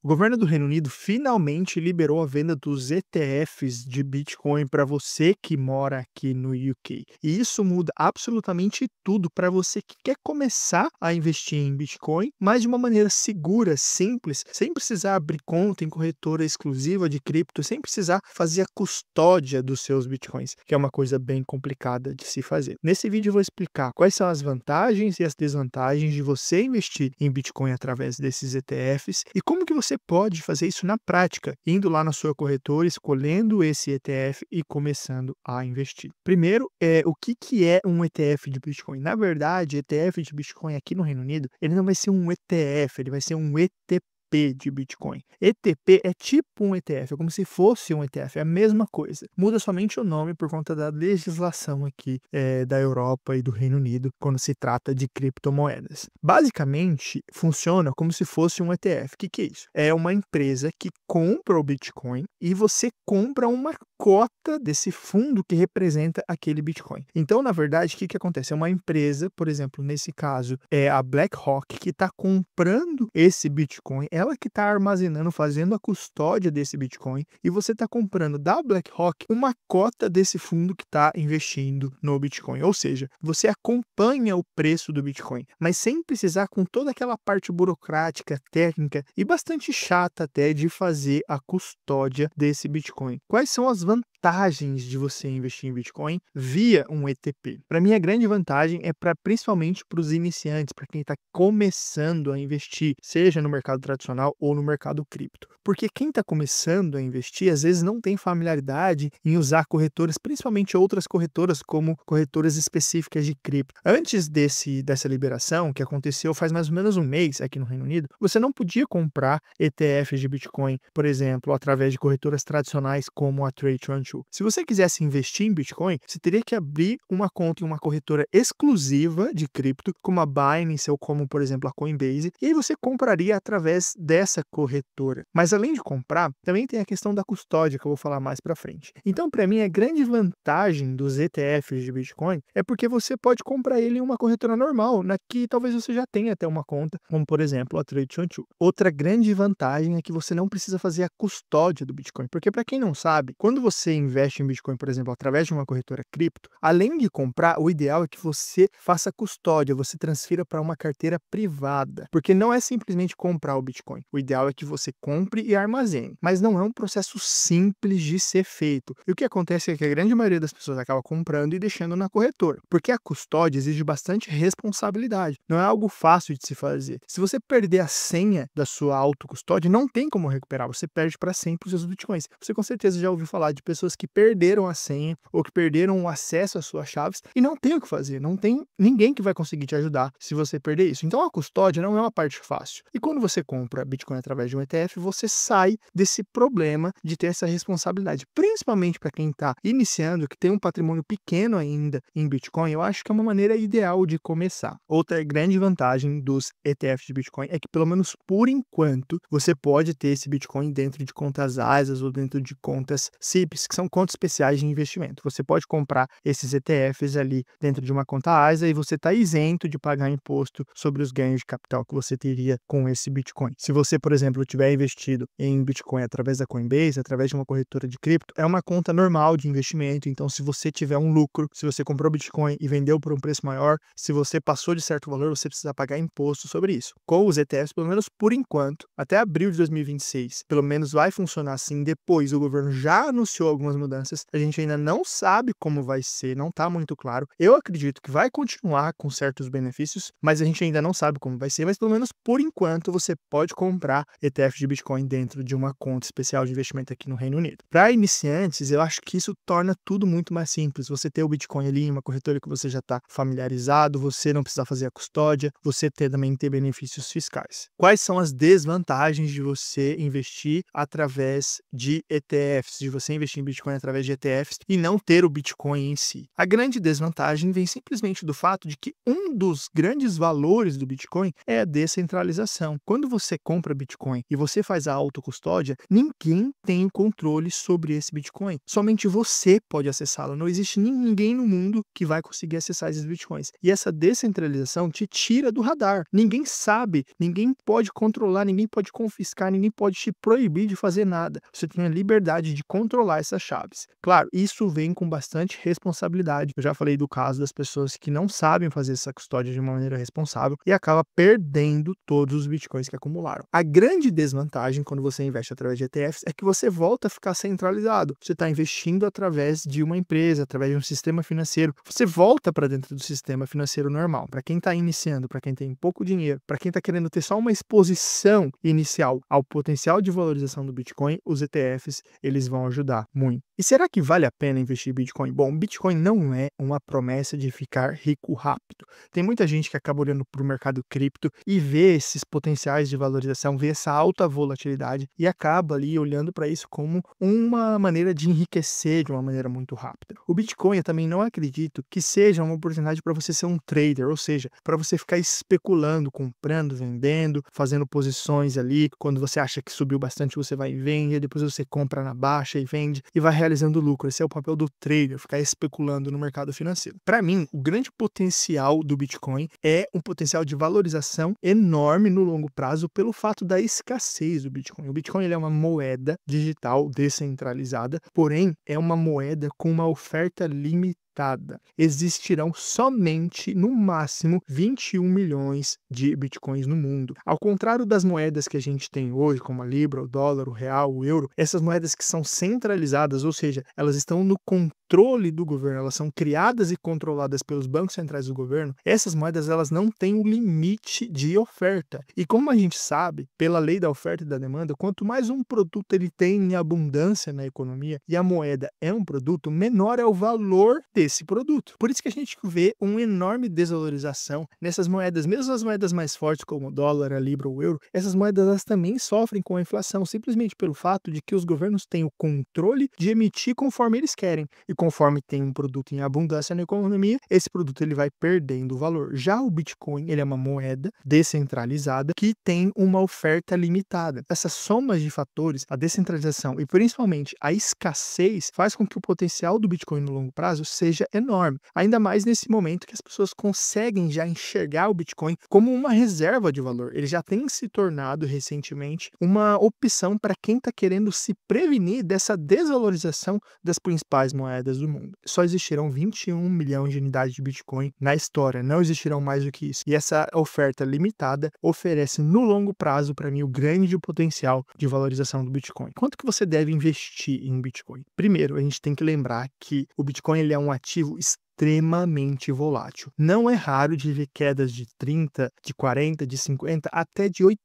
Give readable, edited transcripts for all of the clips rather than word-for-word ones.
O governo do Reino Unido finalmente liberou a venda dos ETFs de Bitcoin para você que mora aqui no UK. E isso muda absolutamente tudo para você que quer começar a investir em Bitcoin, mas de uma maneira segura, simples, sem precisar abrir conta em corretora exclusiva de cripto, sem precisar fazer a custódia dos seus Bitcoins, que é uma coisa bem complicada de se fazer. Nesse vídeo eu vou explicar quais são as vantagens e as desvantagens de você investir em Bitcoin através desses ETFs e como que você pode fazer isso na prática, indo lá na sua corretora, escolhendo esse ETF e começando a investir. Primeiro, o que é um ETF de Bitcoin? Na verdade, ETF de Bitcoin aqui no Reino Unido, ele não vai ser um ETF, ele vai ser um ETP de Bitcoin. ETP é tipo um ETF, é como se fosse um ETF, é a mesma coisa. Muda somente o nome por conta da legislação aqui da Europa e do Reino Unido quando se trata de criptomoedas. Basicamente, funciona como se fosse um ETF. O que é isso? É uma empresa que compra o Bitcoin e você compra uma cota desse fundo que representa aquele Bitcoin. Então, na verdade, o que acontece? É uma empresa, por exemplo, nesse caso, é a BlackRock, que está comprando esse Bitcoin, ela que está armazenando, fazendo a custódia desse Bitcoin, e você está comprando da BlackRock uma cota desse fundo que está investindo no Bitcoin. Ou seja, você acompanha o preço do Bitcoin, mas sem precisar com toda aquela parte burocrática, técnica e bastante chata até de fazer a custódia desse Bitcoin. Quais são as vantagens de você investir em Bitcoin via um ETP? Para mim, a grande vantagem é principalmente para os iniciantes, para quem está começando a investir, seja no mercado tradicional ou no mercado cripto. Porque quem está começando a investir, às vezes não tem familiaridade em usar corretoras, principalmente outras corretoras, como corretoras específicas de cripto. Antes dessa liberação, que aconteceu faz mais ou menos um mês aqui no Reino Unido, você não podia comprar ETFs de Bitcoin, por exemplo, através de corretoras tradicionais como a Trade2. Se você quisesse investir em Bitcoin, você teria que abrir uma conta em uma corretora exclusiva de cripto, como a Binance ou como, por exemplo, a Coinbase, e aí você compraria através dessa corretora. Mas além de comprar, também tem a questão da custódia, que eu vou falar mais para frente. Então, para mim, a grande vantagem dos ETFs de Bitcoin é porque você pode comprar ele em uma corretora normal, na que talvez você já tenha até uma conta, como por exemplo a Trade2. Outra grande vantagem é que você não precisa fazer a custódia do Bitcoin, porque para quem não sabe, quando você investe em Bitcoin, por exemplo, através de uma corretora cripto, além de comprar, o ideal é que você faça a custódia, você transfira para uma carteira privada, porque não é simplesmente comprar o Bitcoin. O ideal é que você compre e armazene, mas não é um processo simples de ser feito. E o que acontece é que a grande maioria das pessoas acaba comprando e deixando na corretora, porque a custódia exige bastante responsabilidade, não é algo fácil de se fazer. Se você perder a senha da sua autocustódia, não tem como recuperar, você perde para sempre os seus Bitcoins. Você com certeza já ouviu falar de pessoas que perderam a senha ou que perderam o acesso às suas chaves e não tem o que fazer, não tem ninguém que vai conseguir te ajudar se você perder isso. Então a custódia não é uma parte fácil. E quando você compra Bitcoin através de um ETF, você sai desse problema de ter essa responsabilidade, principalmente para quem está iniciando, que tem um patrimônio pequeno ainda em Bitcoin. Eu acho que é uma maneira ideal de começar. Outra grande vantagem dos ETFs de Bitcoin é que, pelo menos por enquanto, você pode ter esse Bitcoin dentro de contas ASAs ou dentro de contas CIPS, que são contas especiais de investimento. Você pode comprar esses ETFs ali dentro de uma conta ASA e você está isento de pagar imposto sobre os ganhos de capital que você teria com esse Bitcoin. Se você, por exemplo, tiver investido em Bitcoin através da Coinbase, através de uma corretora de cripto, é uma conta normal de investimento. Então, se você tiver um lucro, se você comprou Bitcoin e vendeu por um preço maior, se você passou de certo valor, você precisa pagar imposto sobre isso. Com os ETFs, pelo menos por enquanto, até abril de 2026, pelo menos vai funcionar assim. Depois, o governo já anunciou algumas mudanças, a gente ainda não sabe como vai ser, não está muito claro. Eu acredito que vai continuar com certos benefícios, mas a gente ainda não sabe como vai ser, mas pelo menos por enquanto você pode comprar ETF de Bitcoin dentro de uma conta especial de investimento aqui no Reino Unido. Para iniciantes, eu acho que isso torna tudo muito mais simples. Você ter o Bitcoin ali em uma corretora que você já está familiarizado, você não precisa fazer a custódia, você também ter benefícios fiscais. Quais são as desvantagens de você investir através de ETFs, de você investir em Bitcoin através de ETFs e não ter o Bitcoin em si. A grande desvantagem vem simplesmente do fato de que um dos grandes valores do Bitcoin é a descentralização. Quando você compra Bitcoin e você faz a autocustódia, ninguém tem o controle sobre esse Bitcoin. Somente você pode acessá-lo. Não existe ninguém no mundo que vai conseguir acessar esses Bitcoins. E essa descentralização te tira do radar. Ninguém sabe, ninguém pode controlar, ninguém pode confiscar, ninguém pode te proibir de fazer nada. Você tem a liberdade de controlar essas chaves. Claro, isso vem com bastante responsabilidade. Eu já falei do caso das pessoas que não sabem fazer essa custódia de uma maneira responsável e acaba perdendo todos os Bitcoins que acumularam. A grande desvantagem quando você investe através de ETFs é que você volta a ficar centralizado. Você está investindo através de uma empresa, através de um sistema financeiro. Você volta para dentro do sistema financeiro normal. Para quem está iniciando, para quem tem pouco dinheiro, para quem está querendo ter só uma exposição inicial ao potencial de valorização do Bitcoin, os ETFs eles vão ajudar muito. E será que vale a pena investir em Bitcoin? Bom, Bitcoin não é uma promessa de ficar rico rápido. Tem muita gente que acaba olhando para o mercado cripto e vê esses potenciais de valorização, vê essa alta volatilidade e acaba ali olhando para isso como uma maneira de enriquecer de uma maneira muito rápida. O Bitcoin eu também não acredito que seja uma oportunidade para você ser um trader, ou seja, para você ficar especulando, comprando, vendendo, fazendo posições ali. Quando você acha que subiu bastante, você vai e vende, depois você compra na baixa e vende e vai realizando lucro. Esse é o papel do trader, ficar especulando no mercado financeiro. Para mim, o grande potencial do Bitcoin é um potencial de valorização enorme no longo prazo pelo fato da escassez do Bitcoin. O Bitcoin ele é uma moeda digital descentralizada, porém é uma moeda com uma oferta limitada. Existirão somente, no máximo, 21 milhões de bitcoins no mundo. Ao contrário das moedas que a gente tem hoje, como a Libra, o dólar, o real, o euro, essas moedas que são centralizadas, ou seja, elas estão no controle do governo, elas são criadas e controladas pelos bancos centrais do governo, essas moedas elas não têm um limite de oferta. E como a gente sabe, pela lei da oferta e da demanda, quanto mais um produto ele tem em abundância na economia e a moeda é um produto, menor é o valor desse produto. Por isso que a gente vê uma enorme desvalorização nessas moedas, mesmo as moedas mais fortes como o dólar, a libra ou o euro, essas moedas elas também sofrem com a inflação, simplesmente pelo fato de que os governos têm o controle de emitir conforme eles querem. E conforme tem um produto em abundância na economia, esse produto ele vai perdendo valor. Já o Bitcoin, ele é uma moeda descentralizada que tem uma oferta limitada. Essas somas de fatores, a descentralização e principalmente a escassez, faz com que o potencial do Bitcoin no longo prazo seja enorme. Ainda mais nesse momento que as pessoas conseguem já enxergar o Bitcoin como uma reserva de valor. Ele já tem se tornado recentemente uma opção para quem está querendo se prevenir dessa desvalorização das principais moedas do mundo. Só existirão 21 milhões de unidades de Bitcoin na história, não existirão mais do que isso. E essa oferta limitada oferece no longo prazo, para mim, o grande potencial de valorização do Bitcoin. Quanto que você deve investir em Bitcoin? Primeiro, a gente tem que lembrar que o Bitcoin ele é um ativo extremamente volátil. Não é raro de ver quedas de 30, de 40, de 50, até de 80%.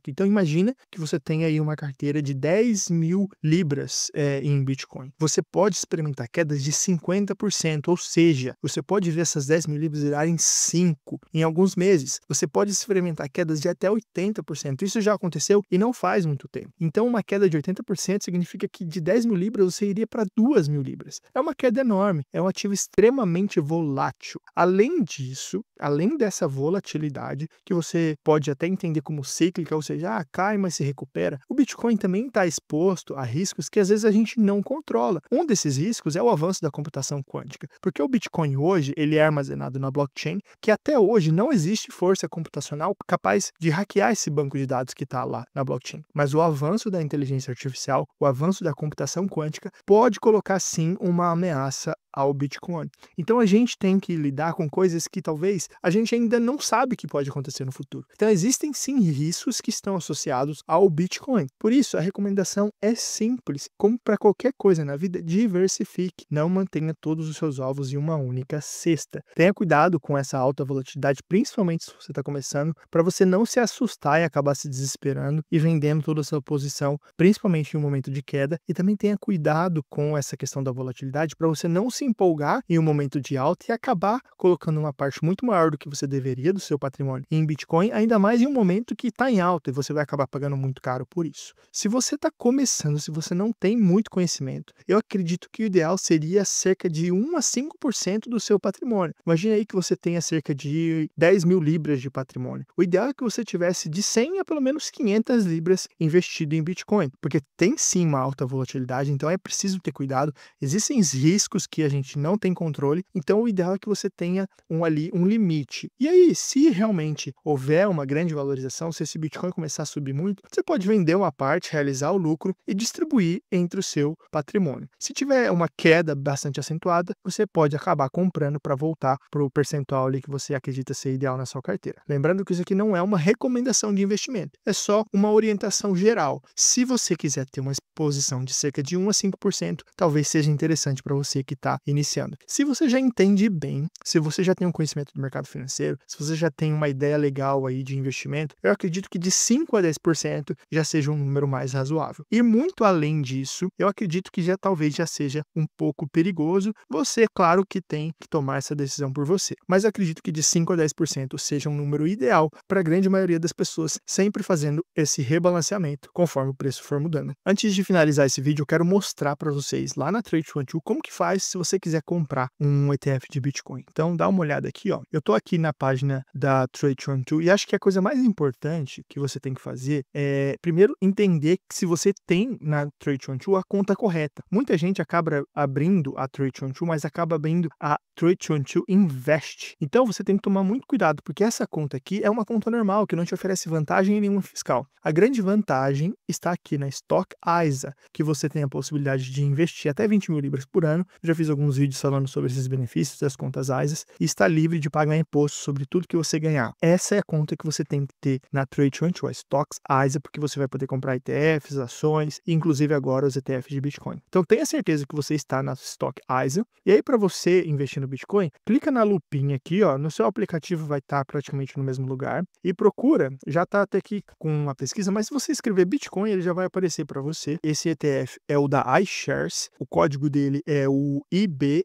Então imagina que você tem aí uma carteira de 10 mil libras em Bitcoin. Você pode experimentar quedas de 50%, ou seja, você pode ver essas 10 mil libras virarem 5 em alguns meses. Você pode experimentar quedas de até 80%. Isso já aconteceu e não faz muito tempo. Então uma queda de 80% significa que de 10 mil libras você iria para 2 mil libras. É uma queda enorme, é um ativo extremamente volátil. Além disso, além dessa volatilidade, que você pode até entender como cíclica, ou seja, cai, mas se recupera, o Bitcoin também está exposto a riscos que às vezes a gente não controla. Um desses riscos é o avanço da computação quântica, porque o Bitcoin hoje ele é armazenado na blockchain, que até hoje não existe força computacional capaz de hackear esse banco de dados que está lá na blockchain. Mas o avanço da inteligência artificial, o avanço da computação quântica, pode colocar sim uma ameaça ao Bitcoin. Então a gente tem que lidar com coisas que talvez a gente ainda não sabe que pode acontecer no futuro. Então existem sim riscos que estão associados ao Bitcoin. Por isso a recomendação é simples, como para qualquer coisa na vida, diversifique. Não mantenha todos os seus ovos em uma única cesta. Tenha cuidado com essa alta volatilidade, principalmente se você está começando, para você não se assustar e acabar se desesperando e vendendo toda a sua posição, principalmente em um momento de queda. E também tenha cuidado com essa questão da volatilidade para você não se empolgar em um momento de alta e acabar colocando uma parte muito maior do que você deveria do seu patrimônio em Bitcoin, ainda mais em um momento momento que está em alta e você vai acabar pagando muito caro por isso. Se você está começando, se você não tem muito conhecimento, eu acredito que o ideal seria cerca de 1 a 5% do seu patrimônio. Imagina aí que você tenha cerca de 10 mil libras de patrimônio. O ideal é que você tivesse de 100 a pelo menos 500 libras investido em Bitcoin, porque tem sim uma alta volatilidade, então é preciso ter cuidado. Existem riscos que a gente não tem controle, então o ideal é que você tenha um limite. E aí, se realmente houver uma grande valorização, se esse Bitcoin começar a subir muito, você pode vender uma parte, realizar o lucro e distribuir entre o seu patrimônio. Se tiver uma queda bastante acentuada, você pode acabar comprando para voltar para o percentual ali que você acredita ser ideal na sua carteira. Lembrando que isso aqui não é uma recomendação de investimento, é só uma orientação geral. Se você quiser ter uma exposição de cerca de 1 a 5%, talvez seja interessante para você que está iniciando. Se você já entende bem, se você já tem um conhecimento do mercado financeiro, se você já tem uma ideia legal aí de investimento, eu acredito que de 5 a 10% já seja um número mais razoável. E muito além disso, eu acredito que talvez já seja um pouco perigoso. Você, claro que tem que tomar essa decisão por você, mas eu acredito que de 5 a 10% seja um número ideal para a grande maioria das pessoas, sempre fazendo esse rebalanceamento conforme o preço for mudando. Antes de finalizar esse vídeo, eu quero mostrar para vocês lá na Trade22 como que faz se você quiser comprar um ETF de Bitcoin. Então dá uma olhada aqui, ó. Eu tô aqui na página da Trade22 e acho que a coisa mais importante que você tem que fazer é primeiro entender que se você tem na Trade22 a conta correta. Muita gente acaba abrindo a Trade22, mas acaba abrindo a Trade22 Invest. Então você tem que tomar muito cuidado, porque essa conta aqui é uma conta normal, que não te oferece vantagem nenhuma fiscal. A grande vantagem está aqui na Stock ISA, que você tem a possibilidade de investir até 20 mil libras por ano. Eu já fiz alguns vídeos falando sobre esses benefícios das contas ISAs e está livre de pagar imposto sobre tudo que você ganhar. Essa é a conta que você tem que ter na Trade22, a Stocks ISA, porque você vai poder comprar ETFs, ações, e inclusive agora os ETFs de Bitcoin. Então tenha certeza que você está na Stock ISA. E aí, para você investir no Bitcoin, clica na lupinha aqui, ó, no seu aplicativo vai estar praticamente no mesmo lugar e procura, já está até aqui com uma pesquisa, mas se você escrever Bitcoin, ele já vai aparecer para você. Esse ETF é o da iShares, o código dele é o IB1T.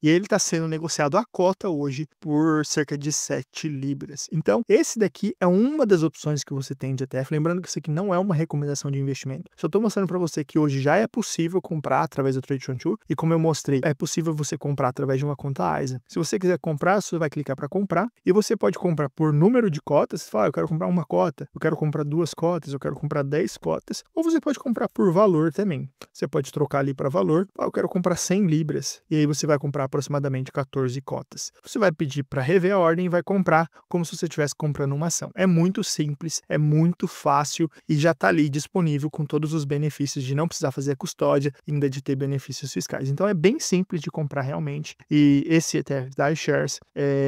E ele está sendo negociado à cota hoje por cerca de 7 libras. Então, esse daqui é uma das opções que você tem de ETF. Lembrando que isso aqui não é uma recomendação de investimento. Só estou mostrando para você que hoje já é possível comprar através do Trade22. E como eu mostrei, é possível você comprar através de uma conta ISA. Se você quiser comprar, você vai clicar para comprar. E você pode comprar por número de cotas. Você fala, eu quero comprar uma cota, eu quero comprar 2 cotas, eu quero comprar 10 cotas. Ou você pode comprar por valor também. Você pode trocar ali para valor. Eu quero comprar 100 libras. E aí você vai comprar aproximadamente 14 cotas. Você vai pedir para rever a ordem e vai comprar como se você estivesse comprando uma ação. É muito simples, é muito fácil e já está ali disponível com todos os benefícios de não precisar fazer a custódia e ainda de ter benefícios fiscais. Então é bem simples de comprar realmente. E esse ETF da iShares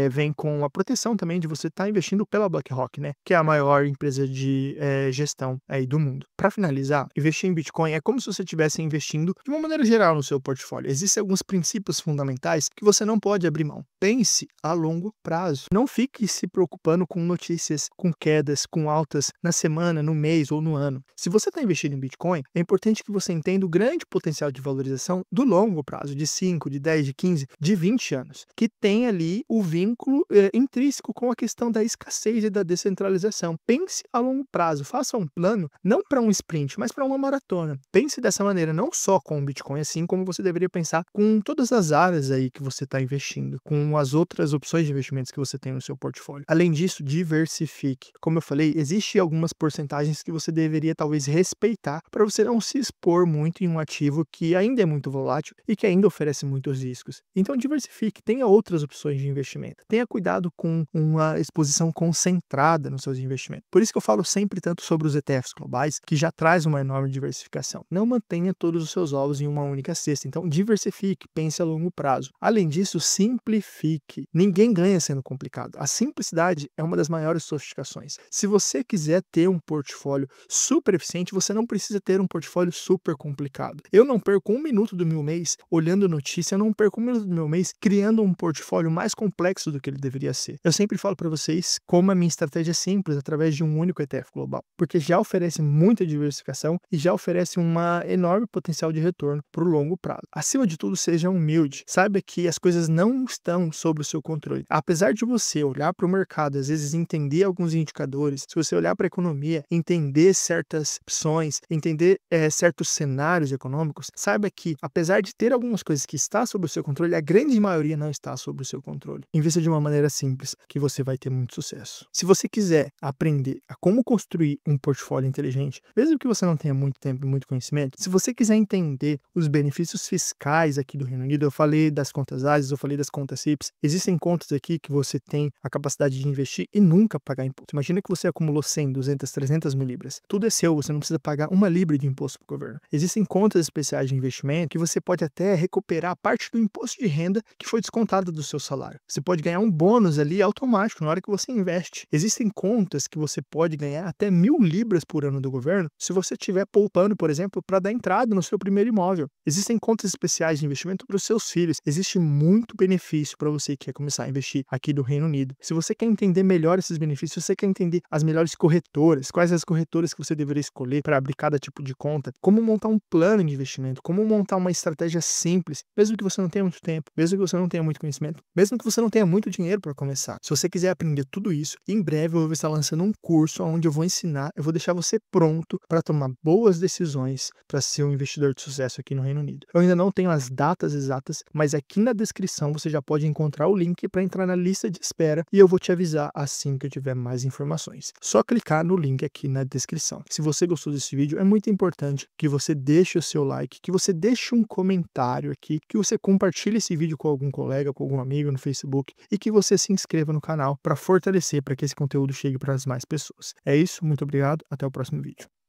vem com a proteção também de você estar investindo pela BlackRock, né? Que é a maior empresa de gestão aí do mundo. Para finalizar, investir em Bitcoin é como se você estivesse investindo de uma maneira geral no seu portfólio. Existem alguns princípios fundamentais que você não pode abrir mão. Pense a longo prazo. Não fique se preocupando com notícias, com quedas, com altas na semana, no mês ou no ano. Se você está investindo em Bitcoin, é importante que você entenda o grande potencial de valorização do longo prazo, de 5, de 10, de 15, de 20 anos, que tem ali o vínculo intrínseco com a questão da escassez e da descentralização. Pense a longo prazo, faça um plano não para um sprint, mas para uma maratona. Pense dessa maneira, não só com o Bitcoin, assim como você deveria pensar com todas as áreas aí que você está investindo, com as outras opções de investimentos que você tem no seu portfólio. Além disso, diversifique. Como eu falei, existem algumas porcentagens que você deveria talvez respeitar para você não se expor muito em um ativo que ainda é muito volátil e que ainda oferece muitos riscos. Então diversifique, tenha outras opções de investimento. Tenha cuidado com uma exposição concentrada nos seus investimentos. Por isso que eu falo sempre tanto sobre os ETFs globais, que já traz uma enorme diversificação. Não mantenha todos os seus ovos em uma única cesta. Então diversifique, pense a longo prazo. Além disso, simplifique. Ninguém ganha sendo complicado. A simplicidade é uma das maiores sofisticações. Se você quiser ter um portfólio super eficiente, você não precisa ter um portfólio super complicado. Eu não perco 1 minuto do meu mês olhando notícia, eu não perco 1 minuto do meu mês criando um portfólio mais complexo do que ele deveria ser. Eu sempre falo para vocês como a minha estratégia é simples, através de um único ETF global, porque já oferece muita diversificação e já oferece uma enorme potencial de retorno para o longo prazo. Acima de tudo, seja humilde. humilde. Saiba que as coisas não estão sob o seu controle. Apesar de você olhar para o mercado, às vezes entender alguns indicadores, se você olhar para a economia, entender certas opções, entender certos cenários econômicos, saiba que, apesar de ter algumas coisas que está sob o seu controle, a grande maioria não está sob o seu controle. Invista de uma maneira simples, que você vai ter muito sucesso. Se você quiser aprender a como construir um portfólio inteligente, mesmo que você não tenha muito tempo e muito conhecimento, se você quiser entender os benefícios fiscais aqui do Reino Unido, eu falei das contas ASIS, eu falei das contas CIPS, existem contas aqui que você tem a capacidade de investir e nunca pagar imposto. Imagina que você acumulou 100, 200, 300 mil libras. Tudo é seu, você não precisa pagar uma libra de imposto para o governo. Existem contas especiais de investimento que você pode até recuperar parte do imposto de renda que foi descontado do seu salário. Você pode ganhar um bônus ali automático na hora que você investe. Existem contas que você pode ganhar até 1.000 libras por ano do governo se você estiver poupando, por exemplo, para dar entrada no seu primeiro imóvel. Existem contas especiais de investimento para os seus filhos. Existe muito benefício para você que quer começar a investir aqui do Reino Unido. Se você quer entender melhor esses benefícios, você quer entender as melhores corretoras, quais as corretoras que você deveria escolher para abrir cada tipo de conta, como montar um plano de investimento, como montar uma estratégia simples, mesmo que você não tenha muito tempo, mesmo que você não tenha muito conhecimento, mesmo que você não tenha muito dinheiro para começar. Se você quiser aprender tudo isso, em breve eu vou estar lançando um curso onde eu vou ensinar, eu vou deixar você pronto para tomar boas decisões para ser um investidor de sucesso aqui no Reino Unido. Eu ainda não tenho as datas exatas, mas aqui na descrição você já pode encontrar o link para entrar na lista de espera e eu vou te avisar assim que eu tiver mais informações. Só clicar no link aqui na descrição. Se você gostou desse vídeo, é muito importante que você deixe o seu like, que você deixe um comentário aqui, que você compartilhe esse vídeo com algum colega, com algum amigo no Facebook e que você se inscreva no canal para fortalecer, para que esse conteúdo chegue para as mais pessoas. É isso, muito obrigado, até o próximo vídeo.